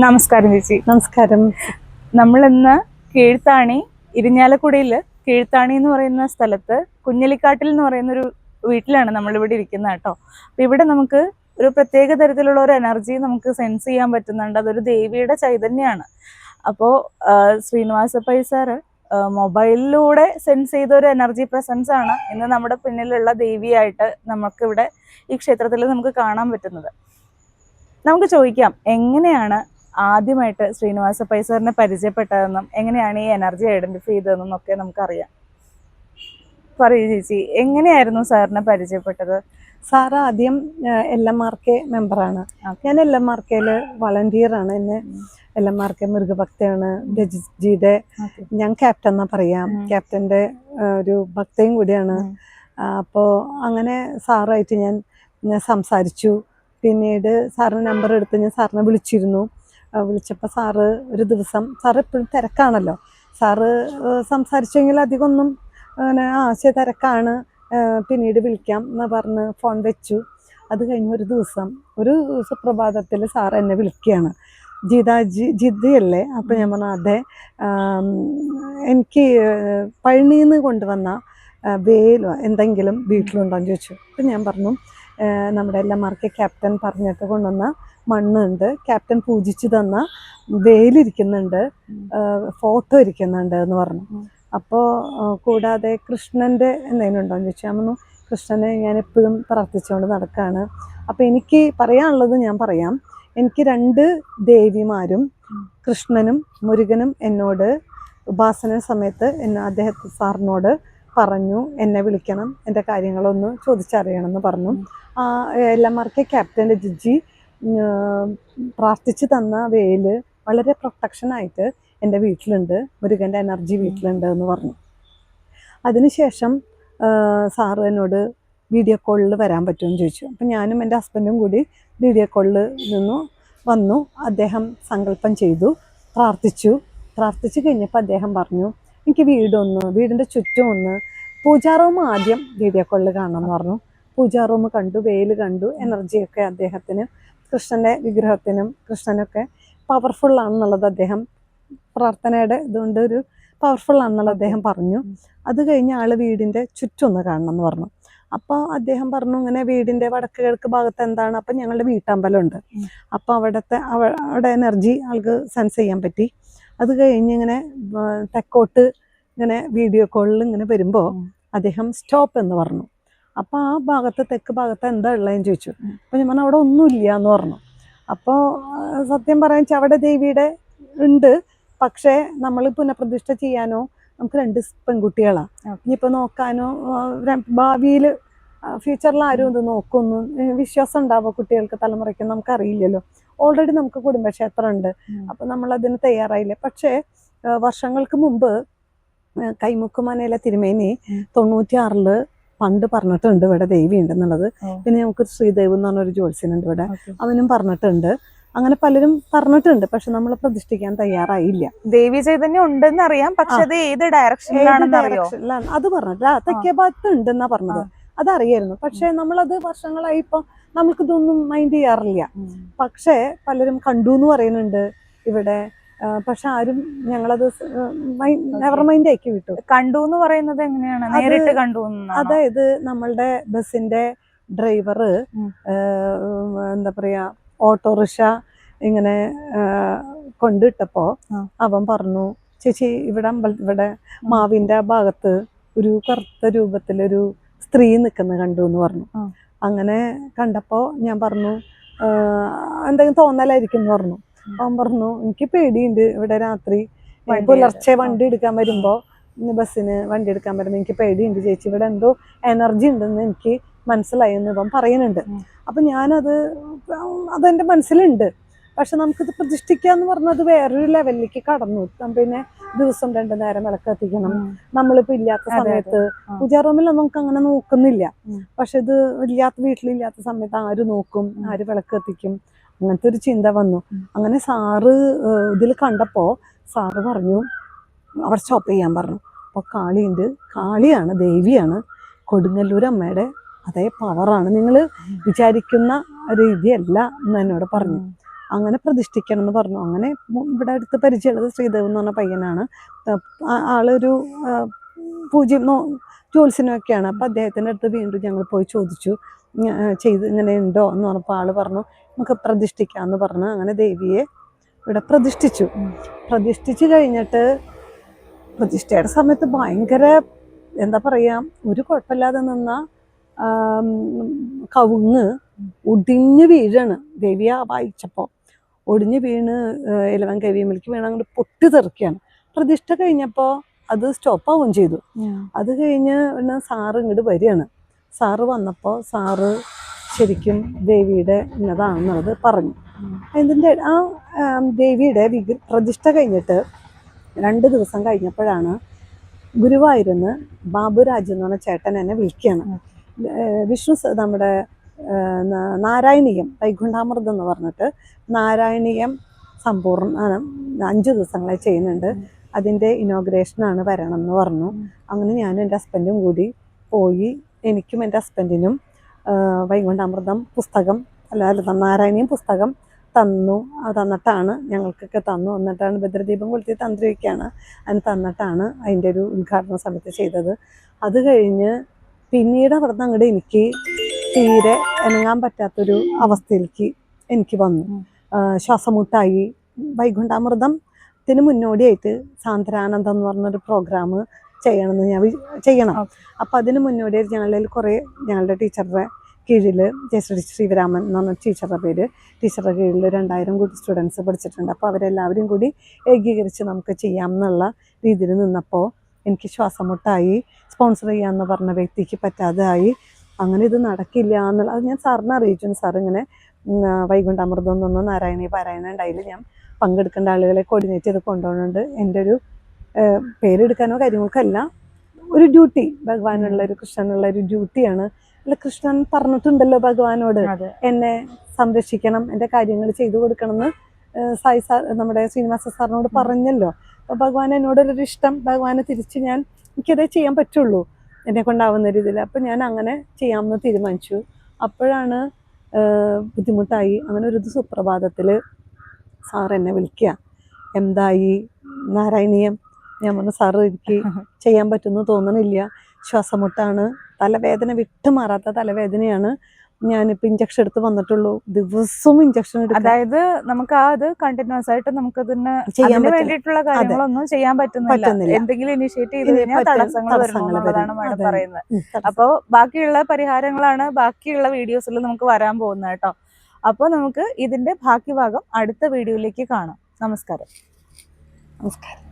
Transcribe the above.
നമസ്കാരം ചേച്ചി. നമസ്കാരം. നമ്മളിന്ന് കീഴ്ത്താണി ഇരിഞ്ഞാലക്കുടയിൽ കീഴ്ത്താണി എന്ന് പറയുന്ന സ്ഥലത്ത് കുഞ്ഞലിക്കാട്ടിൽ എന്ന് പറയുന്നൊരു വീട്ടിലാണ് നമ്മളിവിടെ ഇരിക്കുന്നത് കേട്ടോ. അപ്പം ഇവിടെ നമുക്ക് ഒരു പ്രത്യേക തരത്തിലുള്ള ഒരു എനർജി നമുക്ക് സെൻസ് ചെയ്യാൻ പറ്റുന്നുണ്ട്. അതൊരു ദേവിയുടെ ചൈതന്യമാണ്. അപ്പോൾ ശ്രീനിവാസ പൈ സാറ് മൊബൈലിലൂടെ സെൻസ് ചെയ്ത ഒരു എനർജി പ്രസൻസ് ആണ് ഇന്ന് നമ്മുടെ പിന്നിലുള്ള ദേവിയായിട്ട് നമുക്കിവിടെ ഈ ക്ഷേത്രത്തിൽ നമുക്ക് കാണാൻ പറ്റുന്നത്. നമുക്ക് ചോദിക്കാം, എങ്ങനെയാണ് ആദ്യമായിട്ട് ശ്രീനിവാസ പൈ സാറിനെ പരിചയപ്പെട്ടതെന്നും എങ്ങനെയാണ് ഈ എനർജി ഐഡന്റിഫൈ ചെയ്തതെന്നും ഒക്കെ നമുക്കറിയാം. പറയൂ ചേച്ചി, എങ്ങനെയായിരുന്നു സാറിനെ പരിചയപ്പെട്ടത്? സാറ് ആദ്യം LMRK മെമ്പറാണ്. ഞാൻ LMRKയിൽ വളണ്ടിയറാണ്. എന്നെ LMRK മൃഗഭക്തയാണ്. രജിജിയുടെ ഞാൻ ക്യാപ്റ്റൻ എന്നാ പറയാം. ക്യാപ്റ്റൻ്റെ ഒരു ഭക്തയും കൂടിയാണ്. അപ്പോൾ അങ്ങനെ സാറായിട്ട് ഞാൻ സംസാരിച്ചു. പിന്നീട് സാറിന് നമ്പർ എടുത്ത് ഞാൻ സാറിനെ വിളിച്ചിരുന്നു. വിളിച്ചപ്പോൾ സാറ് ഒരു ദിവസം, സാറ് എപ്പോഴും തിരക്കാണല്ലോ, സാറ് സംസാരിച്ചെങ്കിൽ അധികം ഒന്നും അങ്ങനെ തിരക്കാണ്, പിന്നീട് വിളിക്കാം എന്ന് പറഞ്ഞ് ഫോൺ വെച്ചു. അത് കഴിഞ്ഞ് ഒരു ദിവസം ഒരു സുപ്രഭാതത്തിൽ സാറ് എന്നെ വിളിക്കുകയാണ്. ജിദ്ദയല്ലേ? അപ്പോൾ ഞാൻ പറഞ്ഞു അതെ, എനിക്ക് പഴനിയിൽ നിന്ന് കൊണ്ടുവന്ന വേലോ എന്തെങ്കിലും വീട്ടിലുണ്ടോ എന്ന് ചോദിച്ചു. അപ്പം ഞാൻ പറഞ്ഞു നമ്മുടെ LMRK ക്യാപ്റ്റൻ പറഞ്ഞിട്ട് കൊണ്ടുവന്ന മണ്ണുണ്ട്, ക്യാപ്റ്റൻ പൂജിച്ചു തന്ന വേലിരിക്കുന്നുണ്ട്, ഫോട്ടോ ഇരിക്കുന്നുണ്ട് എന്ന് പറഞ്ഞു. അപ്പോൾ കൂടാതെ കൃഷ്ണൻ്റെ എന്തെങ്കിലും ഉണ്ടോ എന്ന് ചോദിച്ചു. ഞാൻ പറഞ്ഞു കൃഷ്ണനെ ഞാൻ എപ്പോഴും പ്രാർത്ഥിച്ചുകൊണ്ട് നടക്കുകയാണ്. അപ്പോൾ എനിക്ക് പറയാനുള്ളത് ഞാൻ പറയാം. എനിക്ക് 2 ദേവിമാരും കൃഷ്ണനും മുരുകനും എന്നോട് ഉപാസന സമയത്ത് സാറിനോട് പറഞ്ഞു എന്നെ വിളിക്കണം, എൻ്റെ കാര്യങ്ങളൊന്ന് ചോദിച്ചറിയണമെന്ന് പറഞ്ഞു. LMRK ക്യാപ്റ്റൻ്റെ ജിജി പ്രാർത്ഥിച്ചു തന്ന വേല് വളരെ പ്രൊട്ടക്ഷനായിട്ട് എൻ്റെ വീട്ടിലുണ്ട്, മുരുകൻ്റെ എനർജി വീട്ടിലുണ്ട് എന്ന് പറഞ്ഞു. അതിനുശേഷം സാറ് എന്നോട് വീഡിയോ കോളിൽ വരാൻ പറ്റുമെന്ന് ചോദിച്ചു. അപ്പം ഞാനും എൻ്റെ ഹസ്ബൻഡും കൂടി വീഡിയോ കോളിൽ വന്നു. അദ്ദേഹം സങ്കല്പം ചെയ്തു, പ്രാർത്ഥിച്ചു കഴിഞ്ഞപ്പോൾ അദ്ദേഹം പറഞ്ഞു എനിക്ക് വീടിൻ്റെ ചുറ്റും ഒന്ന് പൂജാ റൂം ആദ്യം വീഡിയോ കോളിൽ കാണാമെന്ന് പറഞ്ഞു. പൂജാ റൂം കണ്ടു, വേല് കണ്ടു, എനർജിയൊക്കെ അദ്ദേഹത്തിന്, കൃഷ്ണൻ്റെ വിഗ്രഹത്തിനും കൃഷ്ണനൊക്കെ പവർഫുൾ ആണെന്നുള്ളത് അദ്ദേഹം പ്രാർത്ഥനയുടെ ഇതുകൊണ്ട് ഒരു പവർഫുൾ ആണെന്നുള്ളത് അദ്ദേഹം പറഞ്ഞു. അത് കഴിഞ്ഞ് ആൾ വീടിൻ്റെ ചുറ്റും ഒന്ന് കാണണം എന്ന് പറഞ്ഞു. അപ്പോൾ അദ്ദേഹം പറഞ്ഞു ഇങ്ങനെ വീടിൻ്റെ വടക്ക് കിഴക്ക് ഭാഗത്ത് എന്താണ്, അപ്പം ഞങ്ങളുടെ വീട്ടമ്പലമുണ്ട്, അപ്പോൾ അവിടെ എനർജി ആൾക്ക് സെൻസ് ചെയ്യാൻ പറ്റി. അത് കഴിഞ്ഞ് ഇങ്ങനെ തെക്കോട്ട് ഇങ്ങനെ വീഡിയോ കോളിൽ ഇങ്ങനെ വരുമ്പോൾ അദ്ദേഹം സ്റ്റോപ്പ് എന്ന് പറഞ്ഞു. അപ്പോൾ ആ ഭാഗത്ത് തെക്ക് ഭാഗത്ത് എന്താ ഉള്ളതെന്ന് ചോദിച്ചു. അപ്പോൾ ഞാൻ പറഞ്ഞു അവിടെ ഒന്നുമില്ല എന്ന് പറഞ്ഞു. അപ്പോൾ സത്യം പറയാൻ വെച്ചാൽ അവിടെ ദേവിയുടെ ഉണ്ട്, പക്ഷേ നമ്മൾ പുനഃപ്രതിഷ്ഠ ചെയ്യാനോ നമുക്ക് 2 പെൺകുട്ടികളാണ്, ഇനിയിപ്പോൾ നോക്കാനോ ഭാവിയിൽ ഫ്യൂച്ചറിൽ ആരും ഇത് നോക്കുമെന്ന് വിശ്വാസം ഉണ്ടാവുക കുട്ടികൾക്ക്, തലമുറയ്ക്ക് നമുക്കറിയില്ലല്ലോ. ഓൾറെഡി നമുക്ക് കുടുംബക്ഷേത്രം ഉണ്ട്, അപ്പം നമ്മളതിന് തയ്യാറായില്ല. പക്ഷേ വർഷങ്ങൾക്ക് മുമ്പ് കൈമുക്കുമനയിലെ തിരുമേനി 96 പണ്ട് പറഞ്ഞിട്ടുണ്ട് ഇവിടെ ദേവി ഉണ്ടെന്നുള്ളത്. പിന്നെ നമുക്ക് ശ്രീദേവ് എന്ന് പറഞ്ഞൊരു ജ്യോത്സ്യനുണ്ട് ഇവിടെ, അവനും പറഞ്ഞിട്ടുണ്ട്. അങ്ങനെ പലരും പറഞ്ഞിട്ടുണ്ട്, പക്ഷെ നമ്മൾ പ്രതിഷ്ഠിക്കാൻ തയ്യാറായില്ല. ദേവി ചൈതന്യം ഉണ്ടെന്ന് അറിയാം, പക്ഷെ അത് ഏത് ഡയറക്ഷനിലാണെന്ന് അത് പറഞ്ഞിട്ട് തെക്കേ ഭാഗത്ത് ഉണ്ടെന്നാ പറഞ്ഞത്, അതറിയായിരുന്നു. പക്ഷെ നമ്മളത് വർഷങ്ങളായി ഇപ്പൊ നമുക്കിതൊന്നും മൈൻഡ് ചെയ്യാറില്ല. പക്ഷെ പലരും കണ്ടു എന്ന് പറയുന്നുണ്ട് ഇവിടെ, പക്ഷെ ആരും ഞങ്ങളത് നെവർ മൈൻഡ് ആക്കി വിട്ടു. കണ്ടു എന്ന് പറയുന്നത് എങ്ങനെയാണ്? നേരിട്ട് കണ്ടു? അതായത് നമ്മളുടെ ബസ്സിന്റെ ഡ്രൈവർ എന്താ പറയാ, ഓട്ടോറിക്ഷ ഇങ്ങനെ കൊണ്ടിട്ടപ്പോ അവൻ പറഞ്ഞു ചേച്ചി ഇവിടെ മാവിന്റെ ഭാഗത്ത് ഒരു കറുത്ത രൂപത്തിലൊരു സ്ത്രീ നിൽക്കുന്ന കണ്ടു എന്ന് പറഞ്ഞു. അങ്ങനെ കണ്ടപ്പോ ഞാൻ പറഞ്ഞു എന്തെങ്കിലും തോന്നലായിരിക്കും എന്ന് പറഞ്ഞു. അവൻ പറഞ്ഞു എനിക്ക് പേടിയുണ്ട്, ഇവിടെ രാത്രി പുലർച്ചെ വണ്ടി എടുക്കാൻ വരുമ്പോ, ബസ്സിന് വണ്ടി എടുക്കാൻ വരുമ്പോ എനിക്ക് പേടിയുണ്ട് ചേച്ചി, ഇവിടെ എന്തോ എനർജി ഉണ്ടെന്ന് എനിക്ക് മനസ്സിലായി എന്ന് ഇവൻ പറയുന്നുണ്ട്. അപ്പൊ അതെന്റെ മനസ്സിലുണ്ട്. പക്ഷെ നമുക്കിത് പ്രതിഷ്ഠിക്കാന്ന് പറഞ്ഞത് വേറൊരു ലെവലിലേക്ക് കടന്നു. പിന്നെ ദിവസം 2 നേരം വിളക്ക് കത്തിക്കണം, നമ്മളിപ്പോ ഇല്ലാത്ത സമയത്ത് പൂജാ റൂമിലൊന്നും നമുക്ക് അങ്ങനെ നോക്കുന്നില്ല. പക്ഷെ ഇത് വീട്ടിലില്ലാത്ത സമയത്ത് ആര് നോക്കും, ആര് വിളക്ക് കത്തിക്കും, അങ്ങനത്തെ ഒരു ചിന്ത വന്നു. അങ്ങനെ സാറ് ഇതിൽ കണ്ടപ്പോ സാറ് പറഞ്ഞു അവിടെ സ്റ്റോപ്പ് ചെയ്യാൻ പറഞ്ഞു. അപ്പോൾ കാളിയുണ്ട്, കാളിയാണ്, ദേവിയാണ്, കൊടുങ്ങല്ലൂർ അമ്മയുടെ അതേ പവറാണ്, നിങ്ങൾ വിചാരിക്കുന്ന രീതിയല്ല എന്ന് എന്നോട് പറഞ്ഞു. അങ്ങനെ പ്രതിഷ്ഠിക്കണം എന്ന് പറഞ്ഞു. അങ്ങനെ ഇവിടെ അടുത്ത് പരിചയമുള്ളത് ശ്രീദേവ് എന്ന് പറഞ്ഞ പയ്യനാണ്. ആളൊരു ജോത്സ്യനൊക്കെയാണ്. അപ്പോൾ അദ്ദേഹത്തിൻ്റെ അടുത്ത് വീണ്ടും ഞങ്ങൾ പോയി ചോദിച്ചു, ചെയ്ത് ഇങ്ങനെ ഉണ്ടോ എന്ന് പറഞ്ഞപ്പോൾ ആൾ പറഞ്ഞു നമുക്ക് പ്രതിഷ്ഠിക്കാമെന്ന് പറഞ്ഞു. അങ്ങനെ ദേവിയെ ഇവിടെ പ്രതിഷ്ഠിച്ചു. പ്രതിഷ്ഠിച്ച് കഴിഞ്ഞിട്ട് പ്രതിഷ്ഠയുടെ സമയത്ത് ഭയങ്കര എന്താ പറയുക, ഒരു കുഴപ്പമില്ലാതെ നിന്ന കവുങ്ങ് ഒടിഞ്ഞ് വീഴാണ്. ദേവിയെ വായിച്ചപ്പോൾ ഒടിഞ്ഞ് വീണ് ഇലവൻ കവിയമ്മലേക്ക് വീണ് അങ്ങോട്ട് പൊട്ടി തെറിക്കുകയാണ്. പ്രതിഷ്ഠ കഴിഞ്ഞപ്പോൾ അത് സ്റ്റോപ്പാവുകയും ചെയ്തു. അത് കഴിഞ്ഞ് പിന്നെ സാറ് ഇങ്ങോട്ട് വരികയാണ്. സാറ് വന്നപ്പോൾ സാറ് ശരിക്കും ദേവിയുടെ ഇന്നതാണെന്നുള്ളത് പറഞ്ഞു. അതിൻ്റെ ദേവിയുടെ പ്രതിഷ്ഠ കഴിഞ്ഞിട്ട് 2 ദിവസം കഴിഞ്ഞപ്പോഴാണ് ഗുരുവായൂരിന്ന് ബാബുരാജ് എന്ന് പറഞ്ഞ ചേട്ടൻ എന്നെ വിളിക്കുകയാണ്. വിഷ്ണു നമ്മുടെ നാരായണീയം വൈകുണ്ഠാമൃതം എന്ന് പറഞ്ഞിട്ട് നാരായണീയം സമ്പൂർണ്ണ 5 ദിവസങ്ങളെ ചെയ്യുന്നുണ്ട്, അതിൻ്റെ ഇനോഗ്രേഷനാണ് വരണം എന്ന് പറഞ്ഞു. അങ്ങനെ ഞാനും എൻ്റെ ഹസ്ബൻഡും കൂടി പോയി. എനിക്കും എൻ്റെ ഹസ്ബൻഡിനും വൈകുണ്ഠാമൃതം പുസ്തകം നാരായണീയം പുസ്തകം തന്നിട്ടാണ് ഞങ്ങൾക്കൊക്കെ തന്നു. എന്നിട്ടാണ് ഭദ്രദീപം കൊളുത്തി തന്ത്രി വയ്ക്കുകയാണ്. അതിന് തന്നിട്ടാണ് അതിൻ്റെ ഒരു ഉദ്ഘാടന സമയത്ത് ചെയ്തത്. അത് കഴിഞ്ഞ് പിന്നീട് അവിടെ നിന്ന് അങ്ങോട്ട് എനിക്ക് തീരെ ഇണങ്ങാൻ പറ്റാത്തൊരു അവസ്ഥയിലേക്ക് എനിക്ക് വന്നു. ശ്വാസമുട്ടായി. വൈകുണ്ഠാമൃതത്തിന് മുന്നോടിയായിട്ട് സാന്ദ്രാനന്ദം എന്ന് പറഞ്ഞൊരു പ്രോഗ്രാം ചെയ്യണം. അപ്പം അതിന് മുന്നോടിയായിട്ട് ഞങ്ങളുടെ ടീച്ചറുടെ കീഴിൽ ജയശ്രീ ശ്രീവരാമൻ എന്ന് പറഞ്ഞ ടീച്ചറുടെ പേര്, ടീച്ചറുടെ കീഴിൽ 2000 കൂടി സ്റ്റുഡൻസ് പഠിച്ചിട്ടുണ്ട്. അപ്പോൾ അവരെല്ലാവരും കൂടി ഏകീകരിച്ച് നമുക്ക് ചെയ്യാം എന്നുള്ള രീതിയിൽ നിന്നപ്പോൾ എനിക്ക് ശ്വാസമുട്ടായി. സ്പോൺസർ ചെയ്യാമെന്ന് പറഞ്ഞ വ്യക്തിക്ക് പറ്റാതെ ആയി. അങ്ങനെ ഇത് നടക്കില്ല എന്നുള്ളത് ഞാൻ സാറിനെ അറിയിച്ചു. സാർ ഇങ്ങനെ വൈകുണ്ഠാമൃതം എന്ന് പറഞ്ഞ നാരായണീയ പാരായണം ഉണ്ടായില്ല, ഞാൻ പങ്കെടുക്കേണ്ട ആളുകളെ കോർഡിനേറ്റ് ചെയ്ത് കൊണ്ടുപോകുന്നുണ്ട്. എൻ്റെ ഒരു പേരെടുക്കാനോ കാര്യങ്ങൾക്കല്ല, ഒരു ഡ്യൂട്ടി, ഭഗവാനുള്ളൊരു കൃഷ്ണനുള്ളൊരു ഡ്യൂട്ടിയാണ്. അല്ല, കൃഷ്ണൻ പറഞ്ഞിട്ടുണ്ടല്ലോ ഭഗവാനോട് എന്നെ സംരക്ഷിക്കണം, എൻ്റെ കാര്യങ്ങൾ ചെയ്തു കൊടുക്കണം എന്ന് സായി സാർ, നമ്മുടെ ശ്രീനിവാസ സാറിനോട് പറഞ്ഞല്ലോ. അപ്പോൾ ഭഗവാൻ എന്നോടൊരു ഇഷ്ടം, ഭഗവാനെ തിരിച്ച് എനിക്കതേ ചെയ്യാൻ പറ്റുള്ളൂ എന്നെ കൊണ്ടാവുന്ന രീതിയിൽ. അപ്പം ഞാൻ അങ്ങനെ ചെയ്യാമെന്ന് തീരുമാനിച്ചു. അപ്പോഴാണ് ബുദ്ധിമുട്ടായി. അങ്ങനെ ഒരു സുപ്രഭാതത്തിൽ സാർ എന്നെ വിളിക്കുക, എന്തായി നാരായണീയം? ഞാൻ പറഞ്ഞു സാറ് എനിക്ക് ചെയ്യാൻ പറ്റുമെന്ന് തോന്നണില്ല, ശ്വാസമുട്ടാണ്, തലവേദന വിട്ടുമാറാത്ത തലവേദനയാണ്, ഞാനിപ്പോൾ ഇഞ്ചക്ഷൻ എടുത്ത് വന്നിട്ടുള്ളൂ, ദിവസവും ഇഞ്ചക്ഷൻ എടുക്കും. അതായത് നമുക്ക് അത് കണ്ടിന്യൂസ് ആയിട്ട് നമുക്ക് അതിന് വേണ്ടിയിട്ടുള്ള കാര്യങ്ങളൊന്നും ചെയ്യാൻ പറ്റുന്നില്ല. എന്തെങ്കിലും ഇനിഷ്യേറ്റ് ചെയ്ത് കഴിഞ്ഞാൽ തടസ്സങ്ങൾ വരുന്നതാണ് മാഡം പറയുന്നത്. അപ്പോൾ ബാക്കിയുള്ള പരിഹാരങ്ങളാണ് ബാക്കിയുള്ള വീഡിയോസിൽ നമുക്ക് വരാൻ പോകുന്നത് കേട്ടോ. അപ്പോൾ നമുക്ക് ഇതിന്റെ ബാക്കി ഭാഗം അടുത്ത വീഡിയോയിലേക്ക് കാണാം. നമസ്കാരം. നമസ്കാരം.